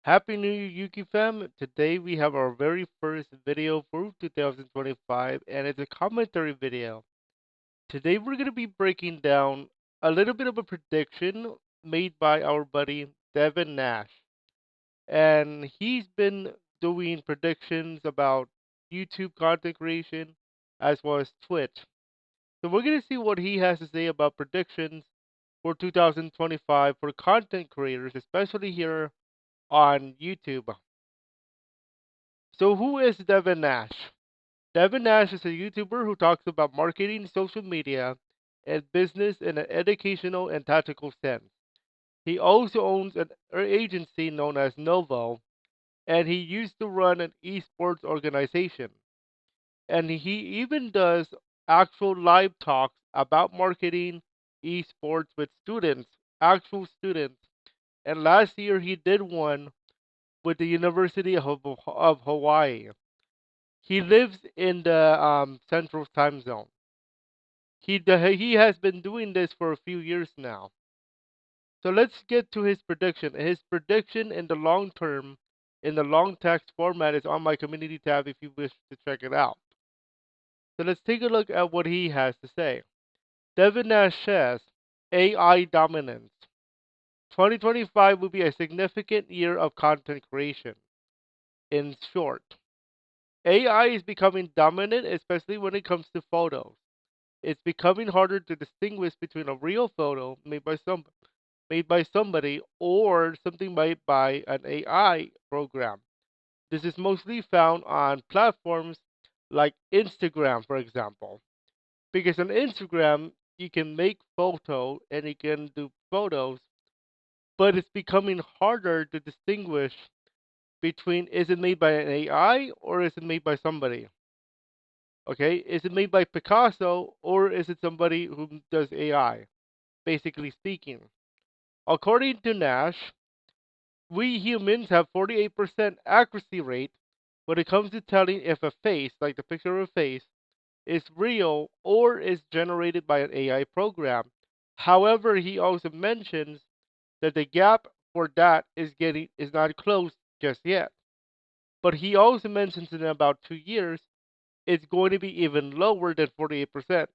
Happy New Year, Yuki fam. Today we have our very first video for 2025 and it's a commentary video. Today we're going to be breaking down a little bit of a prediction made by our buddy Devin Nash. And he's been doing predictions about YouTube content creation as well as Twitch. So we're going to see what he has to say about predictions for 2025 for content creators, especially here on YouTube. So, who is Devin Nash? Devin Nash is a YouTuber who talks about marketing, social media, and business in an educational and tactical sense. He also owns an agency known as Novo, and he used to run an esports organization. And he even does actual live talks about marketing esports with students, actual students. And last year he did one with the University of Hawaii. He lives in the Central Time Zone. He has been doing this for a few years now. So let's get to his prediction. His prediction in the long term, in the long text format, is on my community tab if you wish to check it out. So let's take a look at what he has to say. Devin Nash says AI dominance. 2025 will be a significant year of content creation. In short, AI is becoming dominant, especially when it comes to photos. It's becoming harder to distinguish between a real photo made by somebody or something made by an AI program. This is mostly found on platforms like Instagram, for example. Because on Instagram, you can make photo and you can do photos, but it's becoming harder to distinguish between is it made by an AI or is it made by somebody? Okay, is it made by Picasso or is it somebody who does AI? Basically speaking. According to Nash, we humans have 48% accuracy rate when it comes to telling if a face, like the picture of a face, is real or is generated by an AI program. However, he also mentions that the gap for that is not closed just yet. But he also mentions in about 2 years it's going to be even lower than 48%.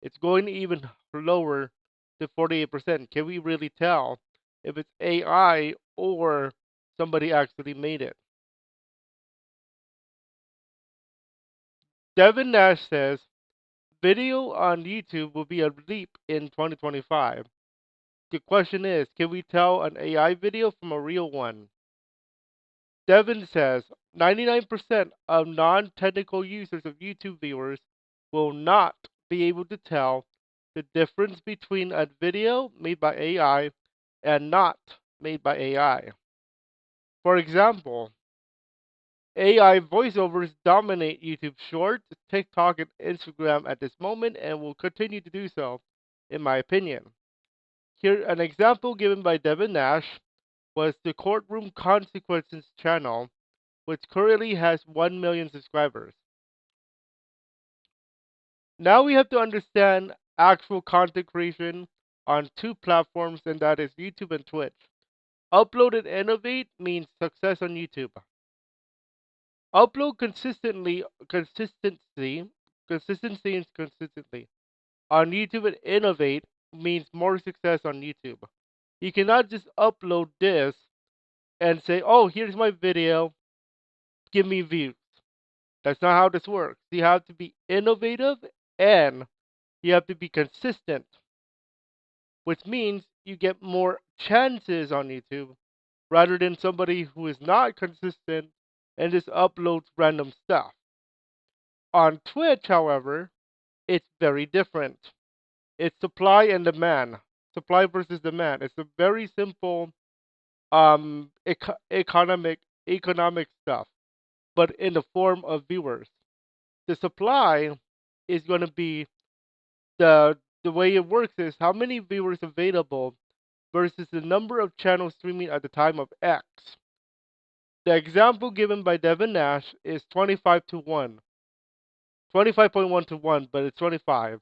It's going even lower to 48%. Can we really tell if it's AI or somebody actually made it? Devin Nash says video on YouTube will be a leap in 2025. The question is, can we tell an AI video from a real one? Devin says 99% of non technical users of YouTube viewers will not be able to tell the difference between a video made by AI and not made by AI. For example, AI voiceovers dominate YouTube Shorts, TikTok, and Instagram at this moment and will continue to do so, in my opinion. Here, an example given by Devin Nash was the Courtroom Consequences channel, which currently has 1 million subscribers. Now we have to understand actual content creation on two platforms, and that is YouTube and Twitch. Upload and innovate means success on YouTube. Upload consistency and consistently. On YouTube and innovate means more success on YouTube. You cannot just upload this and say, oh, here's my video, give me views. That's not how this works. You have to be innovative and you have to be consistent, which means you get more chances on YouTube rather than somebody who is not consistent and just uploads random stuff. On Twitch, however, it's very different. It's supply and demand, supply versus demand. It's a very simple economic stuff, but in the form of viewers. The supply is going to be the way it works is how many viewers available versus the number of channels streaming at the time of X. The example given by Devin Nash is 25 to 1. 25.1 to 1, but it's 25.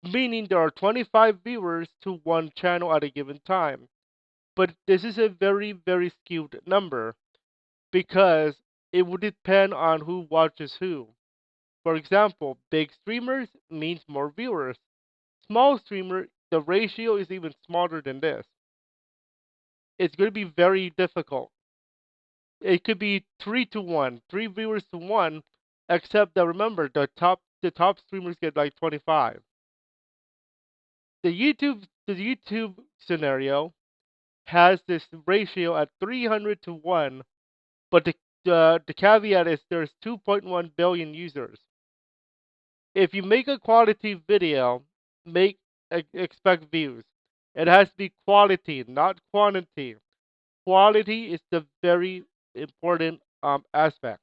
Meaning there are 25 viewers to one channel at a given time. But this is a very, very skewed number because it would depend on who watches who. For example, big streamers means more viewers. Small streamer, the ratio is even smaller than this. It's going to be very difficult. It could be 3 to 1, 3 viewers to 1, except that remember the top streamers get like 25. The YouTube scenario has this ratio at 300 to 1, but the caveat is there's 2.1 billion users. If you make a quality video, expect views. It has to be quality, not quantity. Quality is the very important aspect.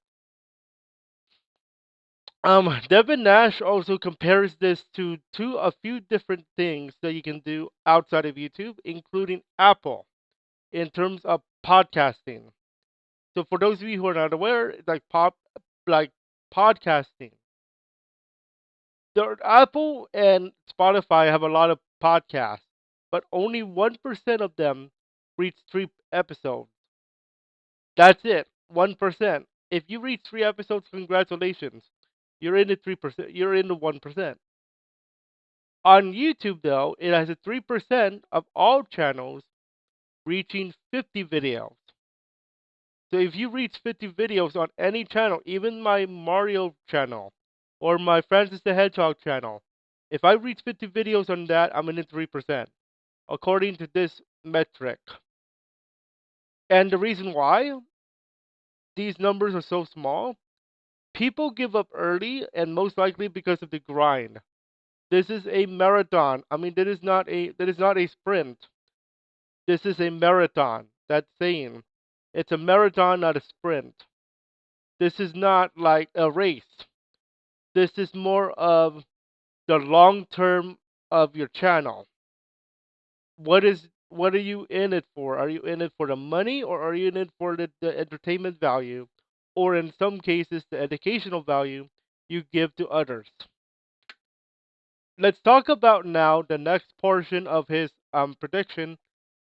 Devin Nash also compares this to a few different things that you can do outside of YouTube, including Apple, in terms of podcasting. So for those of you who are not aware, like podcasting, Apple and Spotify have a lot of podcasts, but only 1% of them reach 3 episodes. That's it, 1%. If you reach 3 episodes, congratulations. You're in the 3%. You're in the 1%. On YouTube, though, it has a 3% of all channels reaching 50 videos. So if you reach 50 videos on any channel, even my Mario channel or my Francis the Hedgehog channel, if I reach 50 videos on that, I'm in the 3%, according to this metric. And the reason why these numbers are so small, people give up early and most likely because of the grind. This is a marathon. I mean, that is not a sprint. This is a marathon. That's saying it's a marathon, not a sprint. This is not like a race. This is more of the long term of your channel. What are you in it for? Are you in it for the money, or are you in it for the entertainment value, or in some cases the educational value you give to others? Let's talk about now the next portion of his prediction,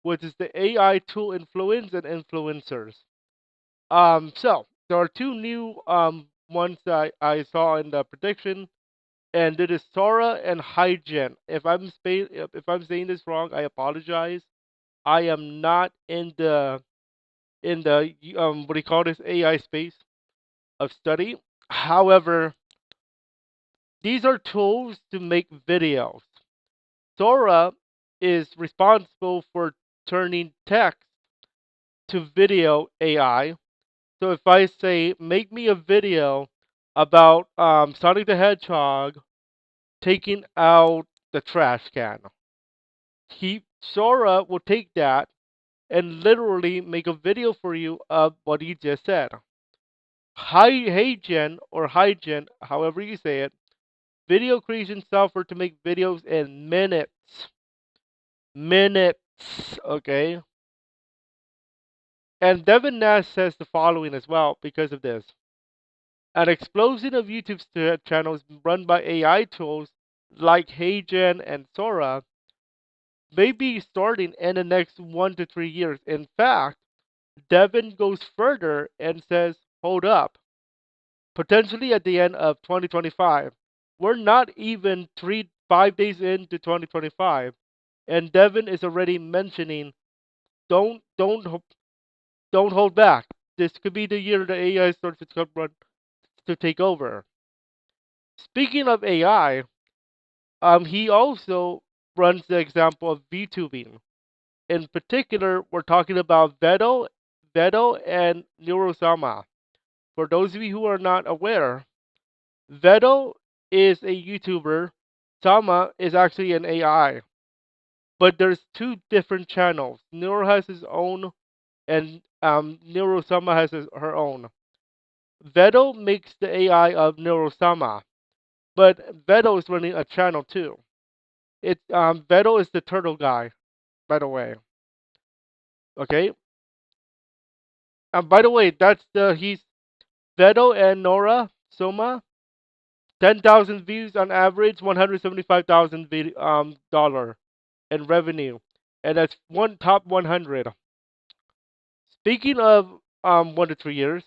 which is the AI tool influence and influencers. So there are two new ones that I saw in the prediction, and it is SORA and HEYGEN. If I'm saying this wrong, I apologize. I am not in the what do you call this, AI space of study. However, these are tools to make videos. SORA is responsible for turning text to video AI. So if I say, make me a video about Sonic the Hedgehog taking out the trash can, Sora will take that and literally make a video for you of what he just said. HeyGen or HeyGen, however you say it, video creation software to make videos in minutes. Minutes, okay? And Devin Nash says the following as well because of this. An explosion of YouTube channels run by AI tools like HeyGen and Sora may be starting in the next 1 to 3 years. In fact, Devin goes further and says, hold up, potentially at the end of 2025. We're not even 5 days into 2025, and Devin is already mentioning, don't don't don't hold back. This could be the year the AI starts to take over. Speaking of AI, he also runs the example of VTubing. In particular, we're talking about Vedo and Neurosama. For those of you who are not aware, Vedo is a YouTuber. Sama is actually an AI. But there's two different channels. Neuro has his own, and Neurosama has her own. Vedo makes the AI of Neurosama, but Vedo is running a channel too. Vedo is the turtle guy, by the way. Okay. And by the way, he's Vedo and Nora Soma. 10,000 views on average, $175,000 dollar in revenue. and that's one top 100. Speaking of 1 to 3 years,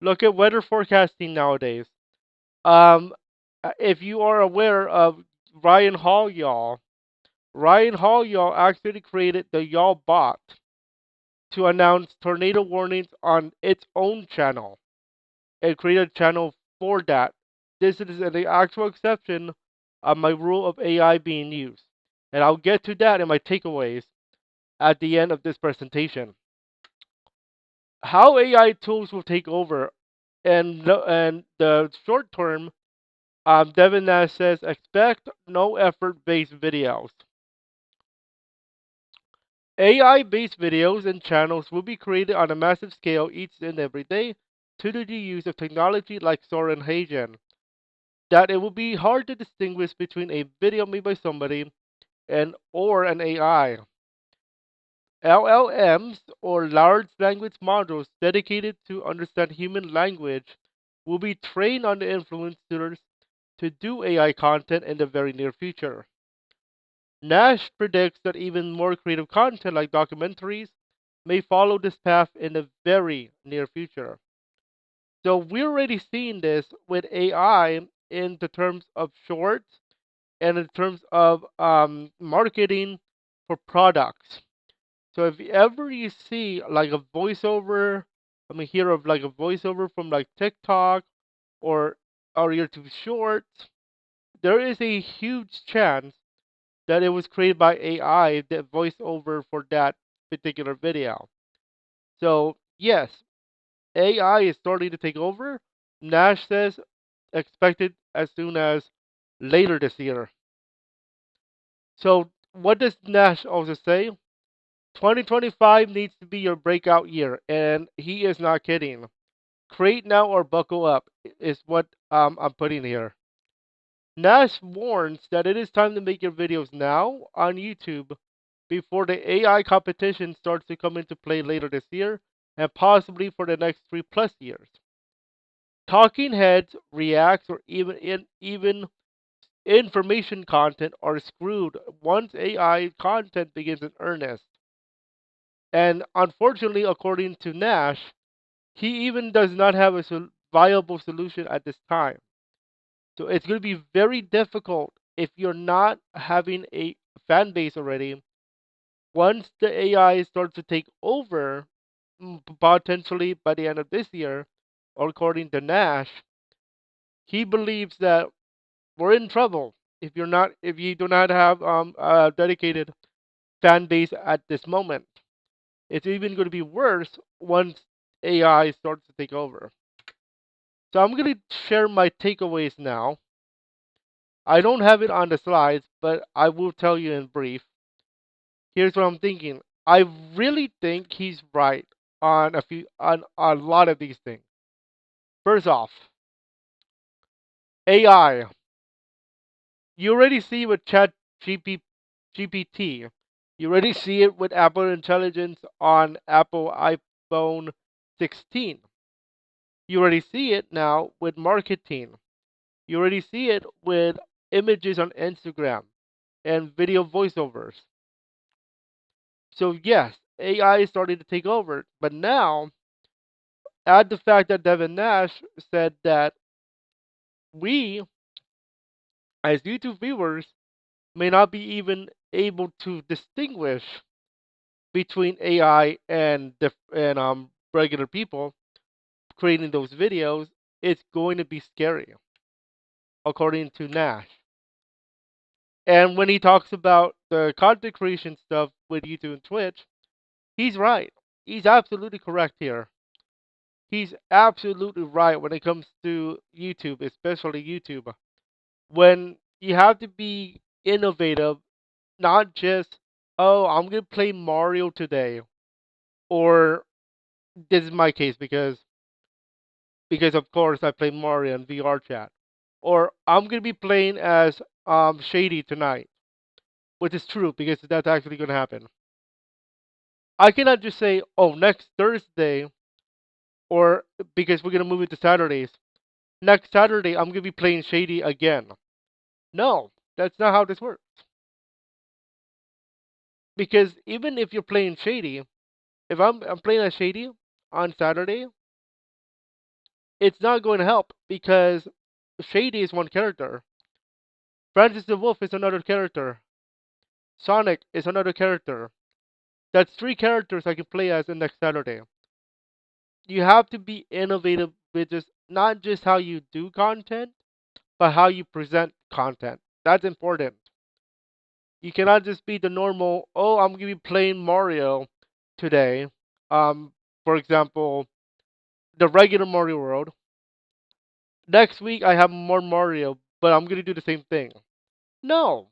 look at weather forecasting nowadays. Um, if you are aware of Ryan Hall, y'all, Ryan Hall, y'all actually created the Y'all bot to announce tornado warnings on its own channel. It created a channel for that. This is an actual exception of my rule of AI being used. And I'll get to that in my takeaways at the end of this presentation. How AI tools will take over, and the short term, Devin Nash says expect no effort based videos. AI based videos and channels will be created on a massive scale each and every day due to the use of technology like SORA and HEYGEN. That it will be hard to distinguish between a video made by somebody and or an AI. LLMs, or large language modules dedicated to understand human language, will be trained on the influencers to do AI content in the very near future. Nash predicts that even more creative content like documentaries may follow this path in the very near future. So we're already seeing this with AI in the terms of shorts and in terms of marketing for products. So if ever you see like a voiceover, hear of like a voiceover from like TikTok or YouTube Shorts, there is a huge chance that it was created by AI, that voiceover for that particular video. So yes, AI is starting to take over. Nash says expected as soon as later this year. So what does Nash also say? 2025 needs to be your breakout year, and he is not kidding. Create now or buckle up is what I'm putting here. Nash warns that it is time to make your videos now on YouTube before the AI competition starts to come into play later this year and possibly for the next 3+ years. Talking heads, reacts, or even information content are screwed once AI content begins in earnest. And unfortunately, according to Nash, he even does not have a viable solution at this time. So it's going to be very difficult if you're not having a fan base already. Once the AI starts to take over, potentially by the end of this year, or according to Nash, he believes that we're in trouble if you do not have a dedicated fan base at this moment. It's even going to be worse once AI starts to take over. So I'm going to share my takeaways now. I don't have it on the slides, but I will tell you in brief. Here's what I'm thinking. I really think he's right on a lot of these things. First off, AI. You already see with GPT. You already see it with Apple Intelligence on Apple iPhone 16. You already see it now with marketing. You already see it with images on Instagram and video voiceovers. So yes, AI is starting to take over. But now, add the fact that Devin Nash said that we, as YouTube viewers, may not be even able to distinguish between AI and regular people creating those videos. It's going to be scary, according to Nash. And when he talks about the content creation stuff with YouTube and Twitch, he's right. He's absolutely correct here. He's absolutely right when it comes to YouTube, especially YouTube. When you have to be innovative, not just, oh, I'm going to play Mario today, or this is my case because of course I play Mario in VR chat, or I'm going to be playing as Shady tonight, which is true because that's actually going to happen. I cannot just say, oh, next Thursday, or because we're going to move it to Saturdays. Next Saturday, I'm going to be playing Shady again. No, that's not how this works. Because even if you're playing Shady, if I'm playing as Shady on Saturday, it's not going to help because Shady is one character. Francis the Wolf is another character. Sonic is another character. That's three characters I can play as the next Saturday. You have to be innovative with just not just how you do content, but how you present content. That's important. You cannot just be the normal, oh, I'm gonna be playing Mario today. For example, the regular Mario World. Next week I have more Mario, but I'm gonna do the same thing. No.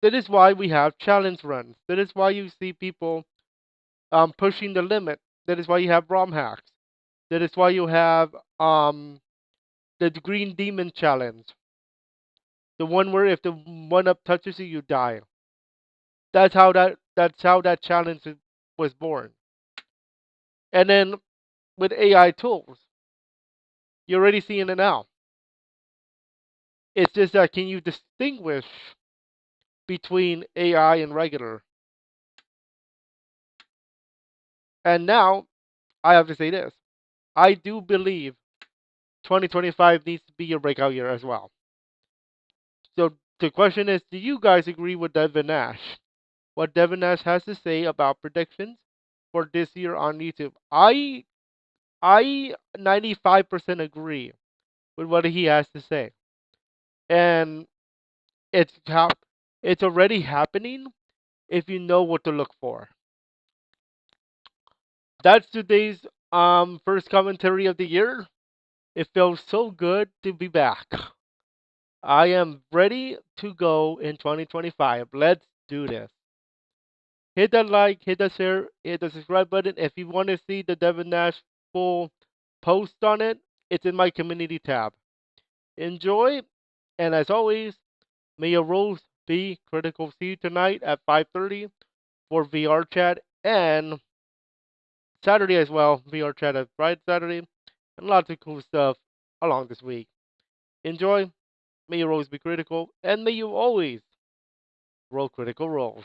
That is why we have challenge runs. That is why you see people pushing the limit. That is why you have ROM hacks. That is why you have the Green Demon challenge. The one where if the one up touches you, you die. That's how that challenge was born. And then with AI tools, you're already seeing it now. It's just that can you distinguish between AI and regular? And now I have to say this. I do believe 2025 needs to be a breakout year as well. So the question is, do you guys agree with Devin Nash? What Devin Nash has to say about predictions for this year on YouTube? I 95% agree with what he has to say. And it's already happening if you know what to look for. That's today's first commentary of the year. It feels so good to be back. I am ready to go in 2025. Let's do this. Hit that like, hit that share, hit the subscribe button. If you want to see the Devin Nash full post on it, it's in my community tab. Enjoy, and as always, may your rolls be critical. See you tonight at 5:30 for VR chat and Saturday as well. VR chat at Friday, Saturday, and lots of cool stuff along this week. Enjoy. May your rolls be critical, and may you always roll critical rolls.